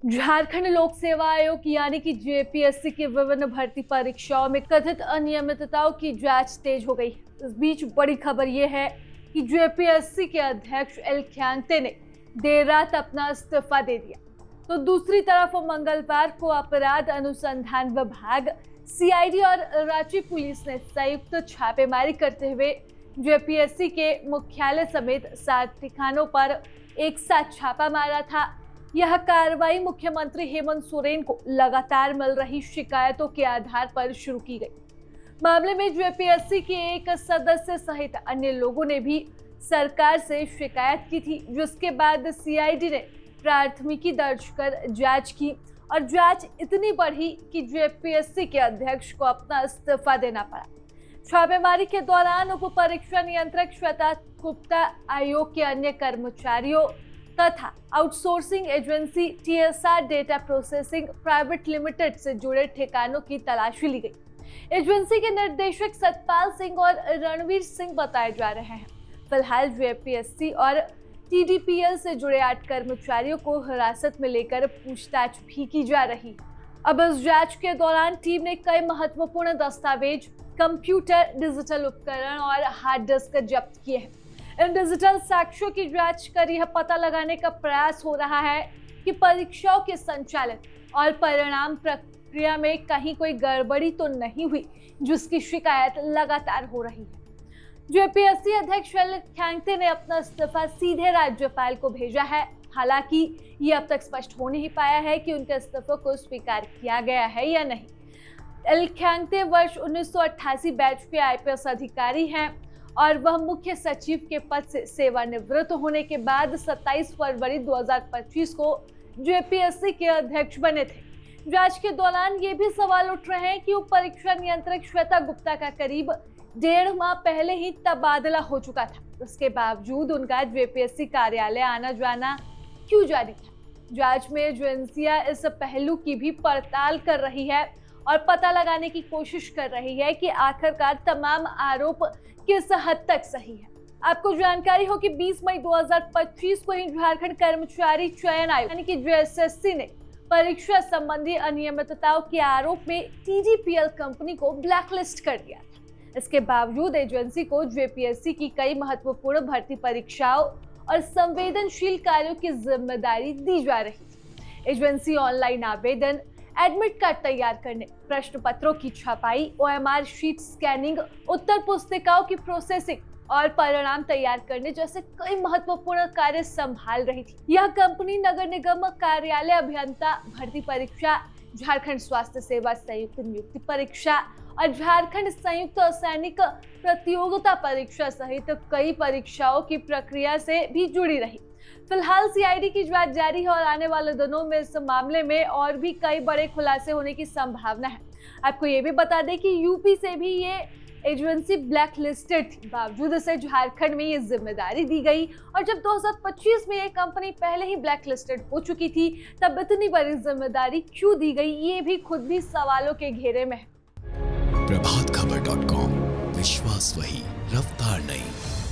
झारखंड लोक सेवा आयोग यानी कि जेपीएससी की विभिन्न भर्ती परीक्षाओं में कथित अनियमितताओं की जांच तेज हो गई। इस बीच बड़ी खबर यह है कि जेपीएससी के अध्यक्ष एल ख्यांग्ते ने देर रात अपना इस्तीफा दे दिया। तो दूसरी तरफ मंगलवार को अपराध अनुसंधान विभाग, सीआईडी और रांची पुलिस ने संयुक्त छापेमारी करते हुए जेपीएससी के मुख्यालय समेत 7 ठिकानों पर एक साथ छापा मारा था। यह कार्रवाई मुख्यमंत्री हेमंत सोरेन को लगातार मिल रही शिकायतों के आधार पर शुरू की गई। मामले में जेपीएससी के एक सदस्य सहित अन्य लोगों ने भी सरकार से शिकायत की थी, जिसके बाद सीआईडी ने प्राथमिकी दर्ज कर जांच की और जांच इतनी बढ़ी कि जेपीएससी के अध्यक्ष को अपना इस्तीफा देना पड़ा। छापेमारी के दौरान उप परीक्षा नियंत्रक श्वेता गुप्ता, आयोग के अन्य कर्मचारियों तथा outsourcing agency TSR data processing private limited से जुड़े ठिकानों की तलाशी ली गई। एजेंसी के निर्देशक सतपाल सिंह और रणवीर सिंह बताए जा रहे हैं। फिलहाल जेपीएससी और टीडीपीएल से जुड़े 8 कर्मचारियों को हिरासत में लेकर पूछताछ भी की जा रही है। अब इस जांच के दौरान टीम ने कई महत्वपूर्ण दस्तावेज, कंप्यूटर, डिजिटल उपकरण और हार्ड डिस्क जब्त किए हैं। इन डिजिटल साक्ष्यों की जांच कर यह पता लगाने का प्रयास हो रहा है कि परीक्षाओं के संचालन और परिणाम प्रक्रिया में कहीं कोई गड़बड़ी तो नहीं हुई, जिसकी शिकायत लगातार हो रही है। जेपीएससी अध्यक्ष एल ख्यांग्ते ने अपना इस्तीफा सीधे राज्यपाल को भेजा है। हालांकि ये अब तक स्पष्ट हो नहीं पाया है कि उनके इस्तीफे को स्वीकार किया गया है या नहीं। एल ख्यांग्ते वर्ष 1988 बैच के आईपीएस अधिकारी हैं और वह मुख्य सचिव के पद से सेवानिवृत्त होने के बाद 27 फरवरी 2025 को जेपीएससी के अध्यक्ष बने थे। जांच के दौरान ये भी सवाल उठ रहे हैं कि उप परीक्षा नियंत्रक श्वेता गुप्ता का करीब 1.5 माह पहले ही तबादला हो चुका था। उसके बावजूद उनका जेपीएससी कार्यालय आना जाना क्यों जारी था? जांच में एजेंसियां इस पहलू की भी पड़ताल कर रही है और पता लगाने की कोशिश कर रही है कि आखिरकार तमाम आरोप किस हद तक सही है। आपको जानकारी हो कि 20 मई 2025 को ही झारखंड कर्मचारी चयन आयोग यानी कि जेएसएससी ने परीक्षा संबंधी अनियमितताओं के आरोप में टीडीपीएल कंपनी को ब्लैकलिस्ट कर दिया था। इसके बावजूद एजेंसी को जेपीएससी की कई महत्वपूर्ण भर्ती परीक्षाओं और संवेदनशील कार्यों की जिम्मेदारी दी जा रही थी। एजेंसी ऑनलाइन आवेदन, एडमिट कार्ड तैयार करने, प्रश्न पत्रों की छपाई, ओएमआर शीट स्कैनिंग, उत्तर पुस्तिकाओं की प्रोसेसिंग और परिणाम तैयार करने जैसे कई महत्वपूर्ण कार्य संभाल रही थी। यह कंपनी नगर निगम कार्यालय अभियंता भर्ती परीक्षा, झारखंड स्वास्थ्य सेवा संयुक्त नियुक्ति परीक्षा और झारखंड संयुक्त सैनिक प्रतियोगिता परीक्षा सहित कई परीक्षाओं की प्रक्रिया से भी जुड़ी रही। फिलहाल सीआईडी की जांच जारी है और आने वाले दिनों में इस मामले में और भी कई बड़े खुलासे होने की संभावना है। आपको ये भी बता दें कि यूपी से भी ये एजेंसी ब्लैक लिस्टेड थी, बावजूद इसे झारखंड में ये जिम्मेदारी दी गई। और जब 2025 में ये कंपनी पहले ही ब्लैक लिस्टेड हो चुकी थी, तब इतनी बड़ी जिम्मेदारी क्यों दी गई, ये भी खुद भी सवालों के घेरे में है। प्रभातखबर.com, विश्वास वही, रफ्तार नहीं।